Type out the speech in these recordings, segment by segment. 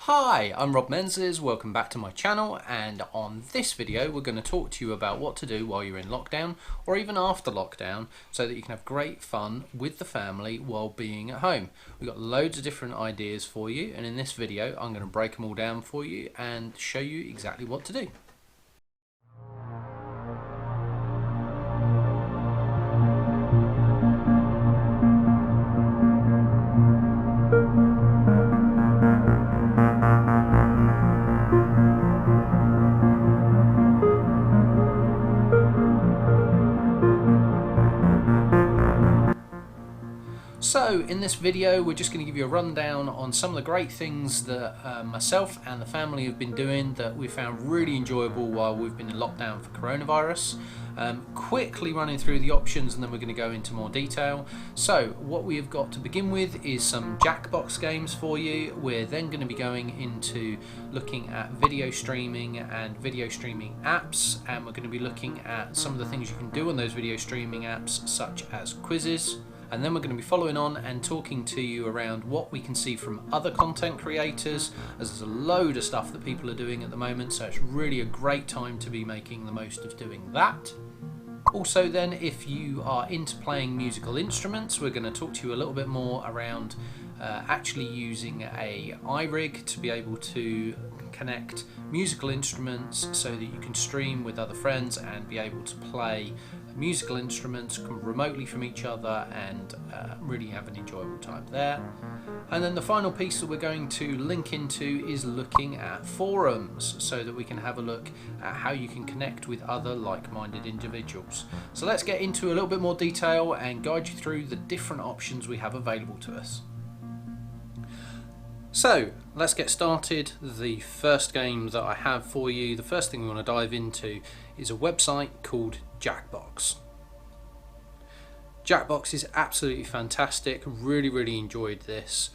Hi, I'm Rob Menzies, welcome back to my channel, and on this video we're going to talk to you about what to do while you're in lockdown or even after lockdown so that you can have great fun with the family while being at home. We've got loads of different ideas for you, and in this video I'm going to break them all down for you and show you exactly what to do. So in this video we're just going to give you a rundown on some of the great things that myself and the family have been doing that we found really enjoyable while we've been in lockdown for coronavirus. Quickly running through the options and then we're going to go into more detail. So what we have got to begin with is some Jackbox games for you. We're then going to be going into looking at video streaming and video streaming apps, and we're going to be looking at some of the things you can do on those video streaming apps such as quizzes. And then we're going to be following on and talking to you around what we can see from other content creators, as there's a load of stuff that people are doing at the moment, so it's really a great time to be making the most of doing that. Also then, if you are into playing musical instruments, we're going to talk to you a little bit more around actually using a iRig to be able to connect musical instruments so that you can stream with other friends and be able to play musical instruments remotely from each other and really have an enjoyable time there. And then the final piece that we're going to link into is looking at forums so that we can have a look at how you can connect with other like-minded individuals. So let's get into a little bit more detail and guide you through the different options we have available to us. So let's get started. The first game that I have for you, the first thing we want to dive into is a website called Jackbox. Jackbox is absolutely fantastic, really enjoyed this.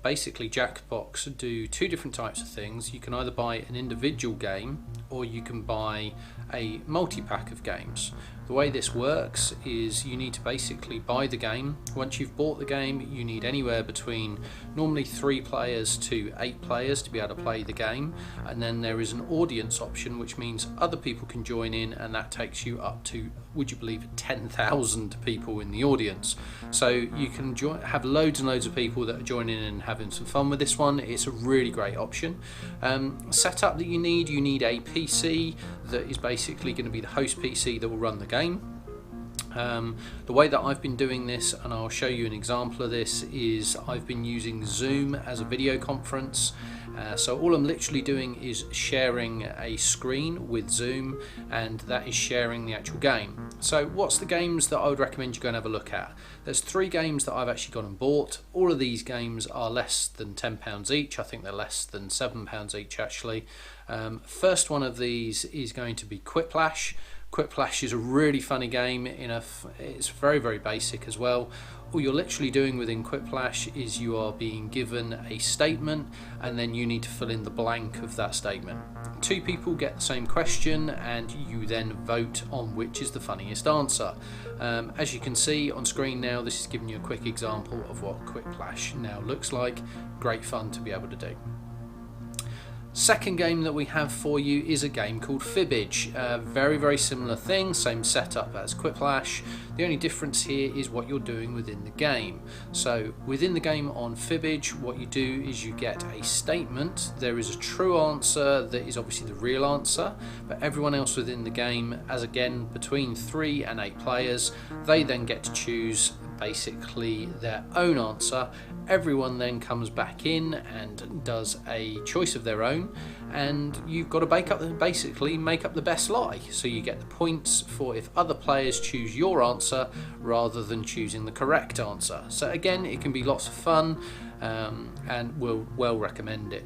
Basically Jackbox do two different types of things. You can either buy an individual game or you can buy a multi-pack of games. The way this works is you need to basically buy the game. Once you've bought the game, you need anywhere between normally 3 players to 8 players to be able to play the game, and then there is an audience option, which means other people can join in, and that takes you up to, would you believe it, 10,000 people in the audience. So you can have loads and loads of people that are joining in and having some fun with this one. It's a really great option. Setup that you need a PC that is basically going to be the host PC that will run the game. The way that I've been doing this, and I'll show you an example of this, is I've been using Zoom as a video conference. So all I'm literally doing is sharing a screen with Zoom, and that is sharing the actual game. So what's the games that I would recommend you go and have a look at? There's 3 games that I've actually gone and bought. All of these games are less than £10 each. I think they're less than £7 each actually. First one of these is going to be Quiplash. Quiplash is a really funny game. It's very basic as well. All you're literally doing within Quiplash is you are being given a statement, and then you need to fill in the blank of that statement. 2 people get the same question, and you then vote on which is the funniest answer. As you can see on screen now, this is giving you a quick example of what Quiplash now looks like. Great fun to be able to do. Second game that we have for you is a game called Fibbage. Very similar thing, same setup as Quiplash. The only difference here is what you're doing within the game. So within the game on Fibbage, what you do is you get a statement. There is a true answer that is obviously the real answer, but everyone else within the game, as again between 3 and 8 players, they then get to choose basically their own answer. Everyone then comes back in and does a choice of their own, and you've got to basically make up the best lie. So you get the points for if other players choose your answer rather than choosing the correct answer. So again, it can be lots of fun, and we'll well recommend it.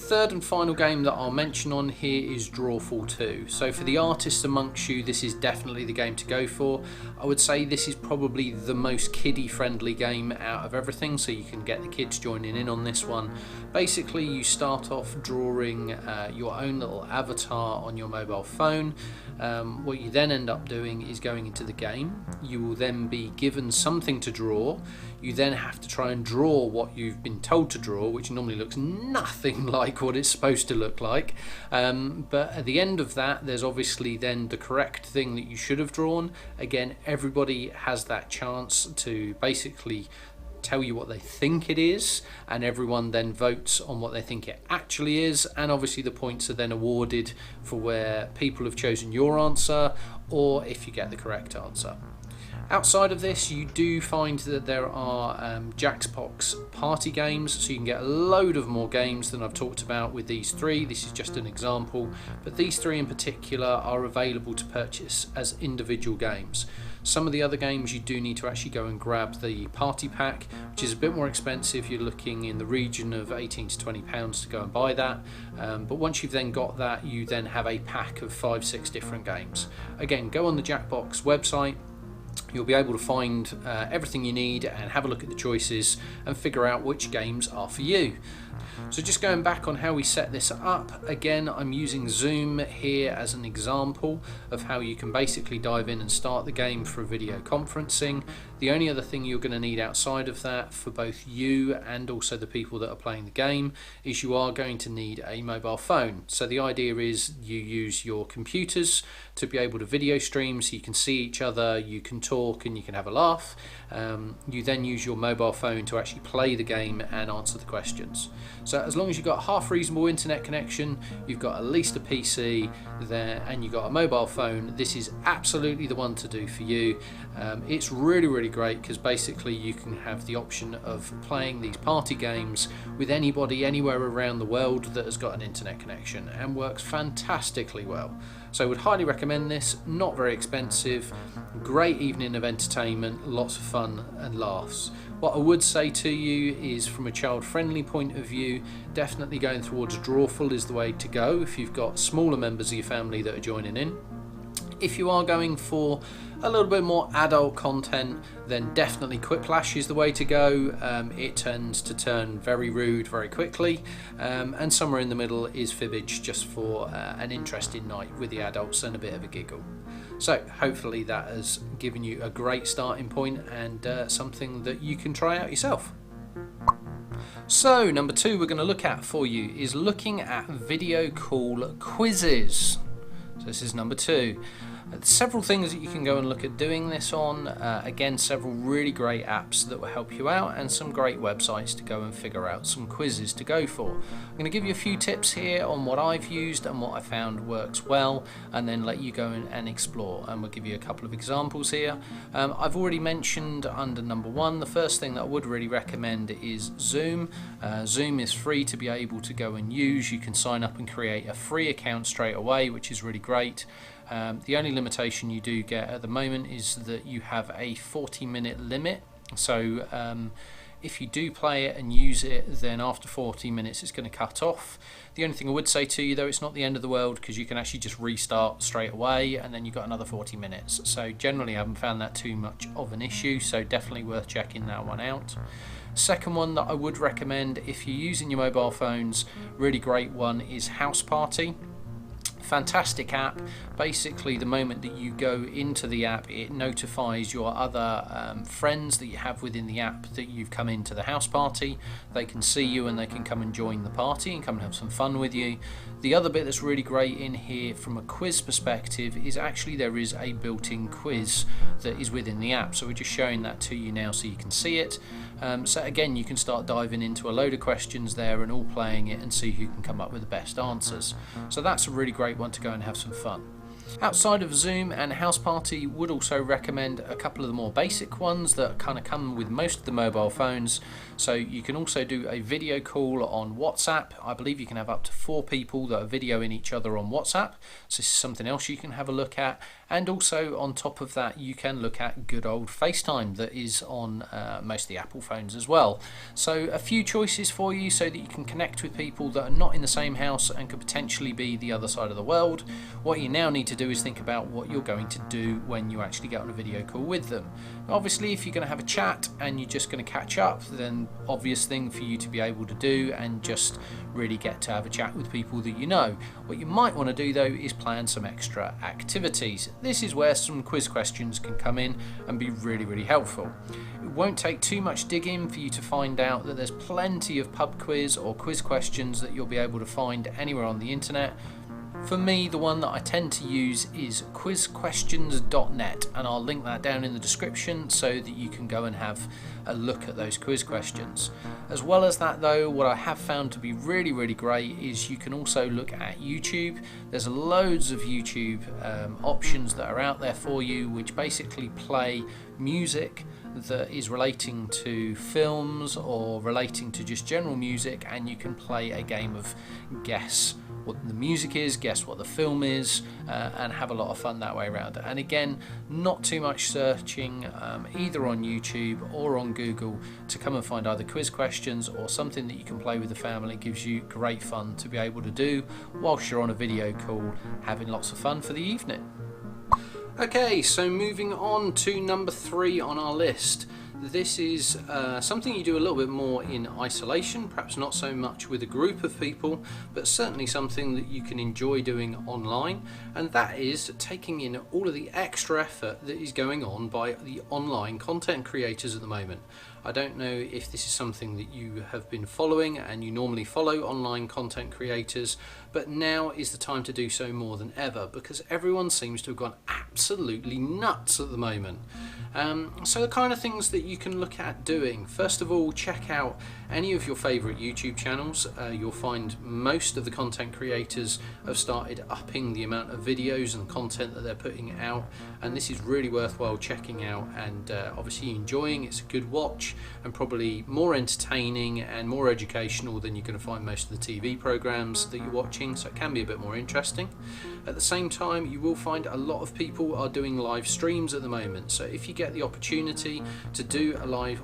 Third and final game that I'll mention on here is Drawful 2. So for the artists amongst you, this is definitely the game to go for. I would say this is probably the most kiddie friendly game out of everything, so you can get the kids joining in on this one. Basically, you start off drawing your own little avatar on your mobile phone. What you then end up doing is going into the game. You will then be given something to draw. You then have to try and draw what you've been told to draw, which normally looks nothing like what it's supposed to look like. But at the end of that, there's obviously then the correct thing that you should have drawn. Again, everybody has that chance to basically tell you what they think it is, and everyone then votes on what they think it actually is, and obviously the points are then awarded for where people have chosen your answer or if you get the correct answer. Outside of this, you do find that there are Jackbox party games, so you can get a load of more games than I've talked about with these three. This is just an example, but these three in particular are available to purchase as individual games. Some of the other games you do need to actually go and grab the party pack, which is a bit more expensive. You're looking in the region of £18 to £20 to go and buy that. But once you've then got that, you then have a pack of 5-6 different games. Again, go on the Jackbox website. You'll be able to find everything you need and have a look at the choices and figure out which games are for you. So just going back on how we set this up, again I'm using Zoom here as an example of how you can basically dive in and start the game for video conferencing. The only other thing you're going to need outside of that for both you and also the people that are playing the game is you are going to need a mobile phone. So the idea is you use your computers to be able to video stream so you can see each other, you can talk and you can have a laugh. You then use your mobile phone to actually play the game and answer the questions. So as long as you've got half reasonable internet connection, you've got at least a PC there and you've got a mobile phone, this is absolutely the one to do for you. It's really great because basically you can have the option of playing these party games with anybody anywhere around the world that has got an internet connection, and works fantastically well. So I would highly recommend this. Not very expensive, great evening of entertainment, lots of fun and laughs. What I would say to you is, from a child friendly point of view, definitely going towards Drawful is the way to go if you've got smaller members of your family that are joining in. If you are going for a little bit more adult content, then definitely Quiplash is the way to go. It tends to turn very rude very quickly, and somewhere in the middle is Fibbage, just for an interesting night with the adults and a bit of a giggle. So hopefully that has given you a great starting point and something that you can try out yourself. So number 2 we're going to look at for you is looking at video call quizzes. So this is number 2. Several things that you can go and look at doing this on. Again, several really great apps that will help you out, and some great websites to go and figure out some quizzes to go for. I'm going to give you a few tips here on what I've used and what I found works well, and then let you go and explore, and we'll give you a couple of examples here. I've already mentioned under number 1, the first thing that I would really recommend is Zoom. Zoom is free to be able to go and use. You can sign up and create a free account straight away, which is really great. The only limitation you do get at the moment is that you have a 40-minute limit. So if you do play it and use it, then after 40 minutes it's going to cut off. The only thing I would say to you though, it's not the end of the world, because you can actually just restart straight away and then you've got another 40 minutes. So generally I haven't found that too much of an issue, so definitely worth checking that one out. Second one that I would recommend if you're using your mobile phones, really great one, is House Party. Fantastic app. Basically, the moment that you go into the app, it notifies your other friends that you have within the app that you've come into the house party. They can see you and they can come and join the party and come and have some fun with you. The other bit that's really great in here from a quiz perspective is actually there is a built-in quiz that is within the app. So we're just showing that to you now so you can see it. So again, you can start diving into a load of questions there and all playing it and see who can come up with the best answers. So that's a really great one to go and have some fun. Outside of Zoom and House Party, would also recommend a couple of the more basic ones that kind of come with most of the mobile phones. So you can also do a video call on WhatsApp. I believe you can have up to 4 people that are videoing each other on WhatsApp. So this is something else you can have a look at. And also on top of that, you can look at good old FaceTime that is on most of the Apple phones as well. So a few choices for you so that you can connect with people that are not in the same house and could potentially be the other side of the world. What you now need to do is think about what you're going to do when you actually get on a video call with them. Obviously, if you're going to have a chat and you're just going to catch up, then obvious thing for you to be able to do and just really get to have a chat with people that you know. What you might want to do though is plan some extra activities. This is where some quiz questions can come in and be really helpful. It won't take too much digging for you to find out that there's plenty of pub quiz or quiz questions that you'll be able to find anywhere on the internet. For me, the one that I tend to use is quizquestions.net, and I'll link that down in the description so that you can go and have a look at those quiz questions. As well as that though, what I have found to be really great is you can also look at YouTube. There's loads of YouTube options that are out there for you, which basically play music that is relating to films or relating to just general music, and you can play a game of guess what the music is, guess what the film is, and have a lot of fun that way around. And again, not too much searching either on YouTube or on Google to come and find either quiz questions or something that you can play with the family. It gives you great fun to be able to do whilst you're on a video call, having lots of fun for the evening. Okay, so moving on to number 3 on our list. This is something you do a little bit more in isolation, perhaps not so much with a group of people, but certainly something that you can enjoy doing online, and that is taking in all of the extra effort that is going on by the online content creators at the moment. I don't know if this is something that you have been following and you normally follow online content creators, but now is the time to do so more than ever because everyone seems to have gone absolutely nuts at the moment. So the kind of things that you can look at doing, first of all, check out any of your favourite YouTube channels. You'll find most of the content creators have started upping the amount of videos and content that they're putting out, and this is really worthwhile checking out and obviously enjoying. It's a good watch and probably more entertaining and more educational than you're going to find most of the TV programs that you're watching, so it can be a bit more interesting. At the same time, you will find a lot of people are doing live streams at the moment, so if you get the opportunity to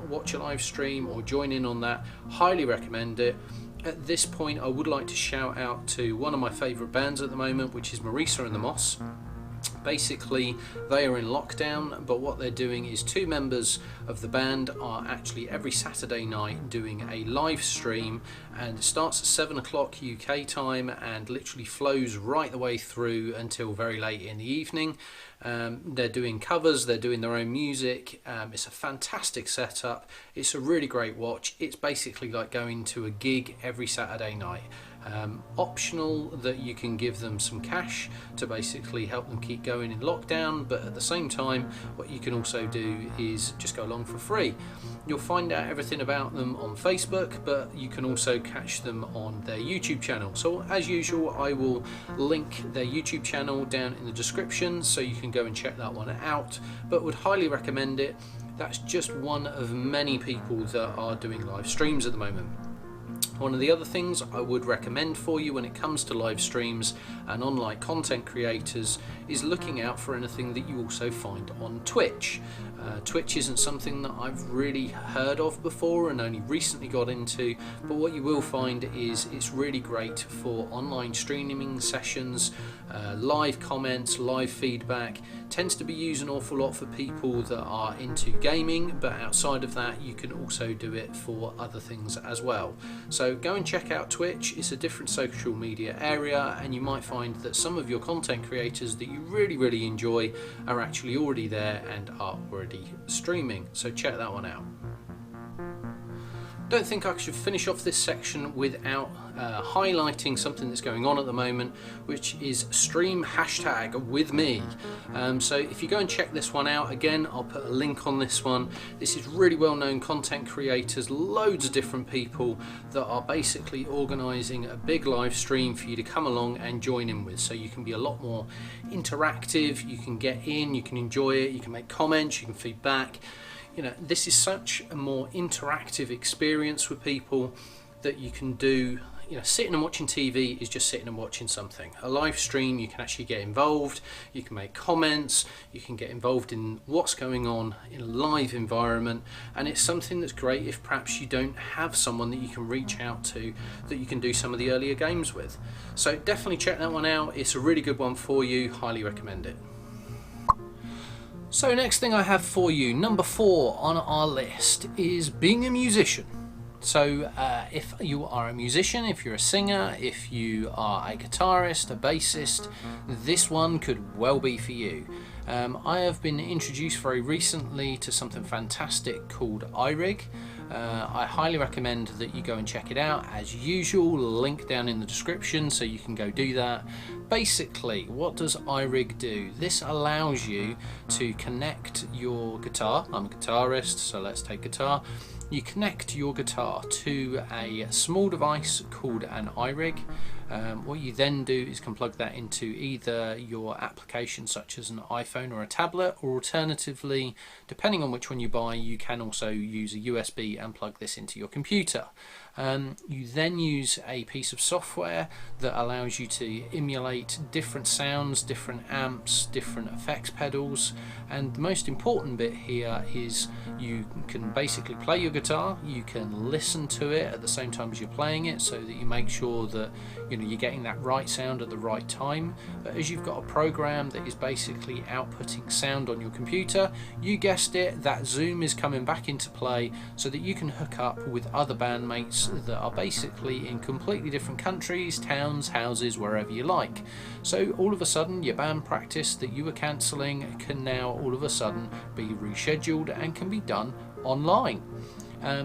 watch a live stream or join in on that, highly recommend it. At this point, I would like to shout out to one of my favourite bands at the moment, which is Marisa and the Moss. Basically, they are in lockdown, but what they're doing is 2 members of the band are actually every Saturday night doing a live stream, and it starts at 7 o'clock UK time and literally flows right the way through until very late in the evening. They're doing covers, they're doing their own music. It's a fantastic setup. It's a really great watch. It's basically like going to a gig every Saturday night. Optional that you can give them some cash to basically help them keep going in lockdown, but at the same time what you can also do is just go along for free. You'll find out everything about them on Facebook, but you can also catch them on their YouTube channel. So as usual, I will link their YouTube channel down in the description so you can go and check that one out, but would highly recommend it. That's just one of many people that are doing live streams at the moment. One of the other things I would recommend for you when it comes to live streams and online content creators is looking out for anything that you also find on Twitch. Twitch isn't something that I've really heard of before and only recently got into, but what you will find is it's really great for online streaming sessions, live comments, live feedback. Tends to be used an awful lot for people that are into gaming, but outside of that you can also do it for other things as well. So go and check out Twitch. It's a different social media area, and you might find that some of your content creators that you really enjoy are actually already there and are already streaming, so check that one out. Don't think I should finish off this section without highlighting something that's going on at the moment, which is stream hashtag with me. So if you go and check this one out, again I'll put a link on this one. This is really well known content creators, loads of different people that are basically organising a big live stream for you to come along and join in with, so you can be a lot more interactive, you can get in, you can enjoy it, you can make comments, you can feedback. You know, this is such a more interactive experience with people that you can do. You know, sitting and watching TV is just sitting and watching something. A live stream, you can actually get involved, you can make comments, you can get involved in what's going on in a live environment, and it's something that's great if perhaps you don't have someone that you can reach out to that you can do some of the earlier games with. So definitely check that one out. It's a really good one for you. Highly recommend it. So next thing I have for you, number 4 on our list, is being a musician. So if you are a musician, if you're a singer, if you are a guitarist, a bassist, this one could well be for you. I have been introduced very recently to something fantastic called iRig. I highly recommend that you go and check it out. As usual, link down in the description so you can go do that. Basically, what does iRig do? This allows you to connect your guitar. I'm a guitarist, so let's take guitar. You connect your guitar to a small device called an iRig. What you then do is can plug that into either your application such as an iPhone or a tablet, or alternatively, depending on which one you buy, you can also use a USB and plug this into your computer. You then use a piece of software that allows you to emulate different sounds, different amps, different effects pedals, and the most important bit here is you can basically play your guitar, you can listen to it at the same time as you're playing it, so that you make sure that you're getting that right sound at the right time. But as you've got a program that is basically outputting sound on your computer, you guessed it, that Zoom is coming back into play so that you can hook up with other bandmates that are basically in completely different countries, towns, houses, wherever you like. So all of a sudden your band practice that you were cancelling can now all of a sudden be rescheduled and can be done online.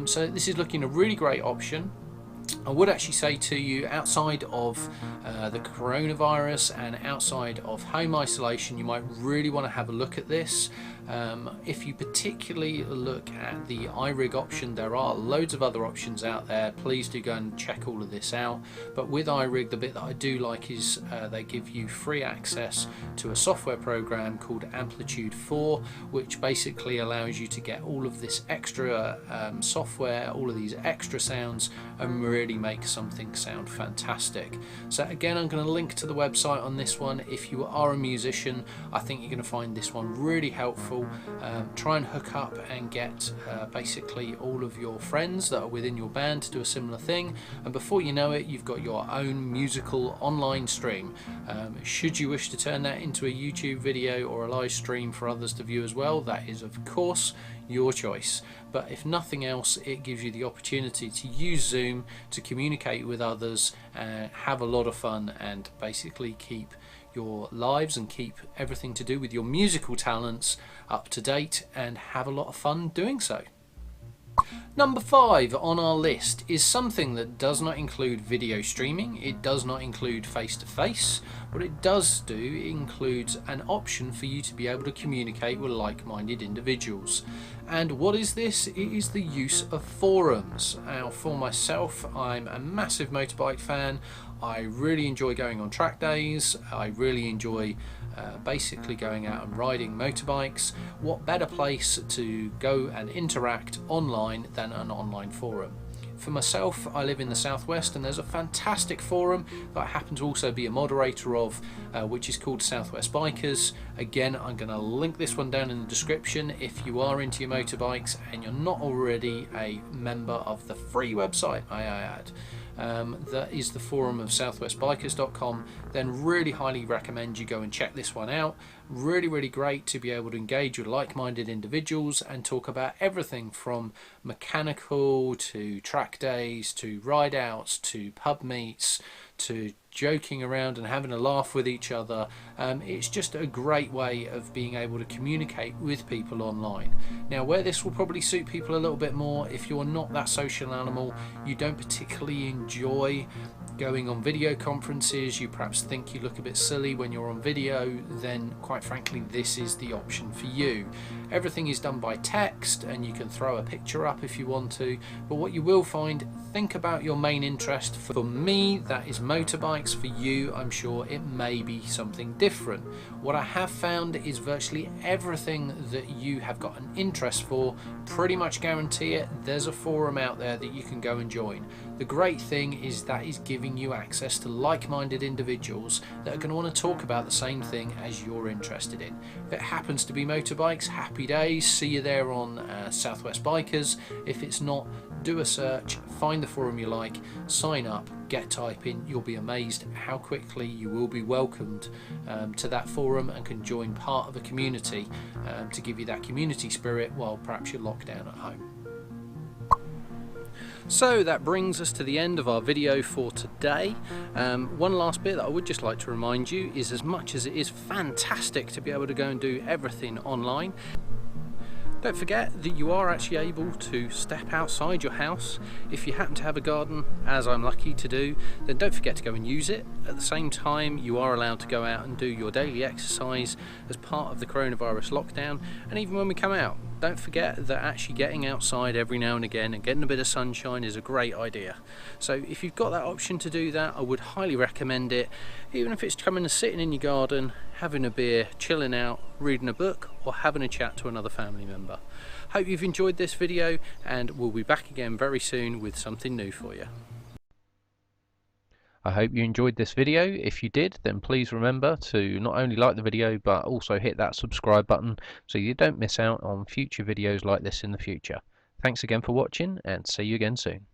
So this is looking a really great option. I would actually say to you, outside of the coronavirus and outside of home isolation, you might really want to have a look at this. If you particularly look at the iRig option, there are loads of other options out there. Please do go and check all of this out. But with iRig, the bit that I do like is they give you free access to a software program called Amplitude 4, which basically allows you to get all of this extra software, all of these extra sounds, and really make something sound fantastic. So again, I'm going to link to the website on this one. If you are a musician, I think you're going to find this one really helpful. Try and hook up and get basically all of your friends that are within your band to do a similar thing, and before you know it, you've got your own musical online stream. Should you wish to turn that into a YouTube video or a live stream for others to view as well, that is of course your choice. But if nothing else, it gives you the opportunity to use Zoom to communicate with others and have a lot of fun, and basically keep your lives and keep everything to do with your musical talents up to date, and have a lot of fun doing so. Number 5 on our list is something that does not include video streaming, it does not include face-to-face. What it does do includes an option for you to be able to communicate with like-minded individuals. And what is this? It is the use of forums. Now, for myself, I'm a massive motorbike fan. I really enjoy going on track days. I really enjoy basically going out and riding motorbikes. What better place to go and interact online than an online forum? For myself, I live in the southwest, and there's a fantastic forum that I happen to also be a moderator of, which is called Southwest Bikers. Again, I'm going to link this one down in the description if you are into your motorbikes and you're not already a member of the free website, I add. That is the forum of southwestbikers.com. Then really highly recommend you go and check this one out. Really great to be able to engage with like-minded individuals and talk about everything from mechanical to track days to ride outs to pub meets to joking around and having a laugh with each other. It's just a great way of being able to communicate with people online. Now, where this will probably suit people a little bit more, if you're not that social animal, you don't particularly enjoy going on video conferences, you perhaps think you look a bit silly when you're on video, then quite frankly this is the option for you. Everything is done by text and you can throw a picture up if you want to, but what you will find, think about your main interest. For me, that is motorbikes. For you, I'm sure it may be something different. What I have found is virtually everything that you have got an interest for, pretty much guarantee it, there's a forum out there that you can go and join. The great thing is that is giving you access to like-minded individuals that are going to want to talk about the same thing as you're interested in. If it happens to be motorbikes, happy days, see you there on Southwest Bikers. If it's not, do a search, find the forum you like, sign up, get typing. You'll be amazed how quickly you will be welcomed to that forum and can join part of a community to give you that community spirit while perhaps you're locked down at home. So that brings us to the end of our video for today. One last bit that I would just like to remind you is, as much as it is fantastic to be able to go and do everything online, don't forget that you are actually able to step outside your house. If you happen to have a garden, as I'm lucky to do, then don't forget to go and use it. At the same time, you are allowed to go out and do your daily exercise as part of the coronavirus lockdown. And even when we come out, don't forget that actually getting outside every now and again and getting a bit of sunshine is a great idea. So if you've got that option to do that, I would highly recommend it. Even if it's coming and sitting in your garden, having a beer, chilling out, reading a book, or having a chat to another family member. Hope you've enjoyed this video, and we'll be back again very soon with something new for you. I hope you enjoyed this video. If you did, then please remember to not only like the video but also hit that subscribe button so you don't miss out on future videos like this in the future. Thanks again for watching, and see you again soon.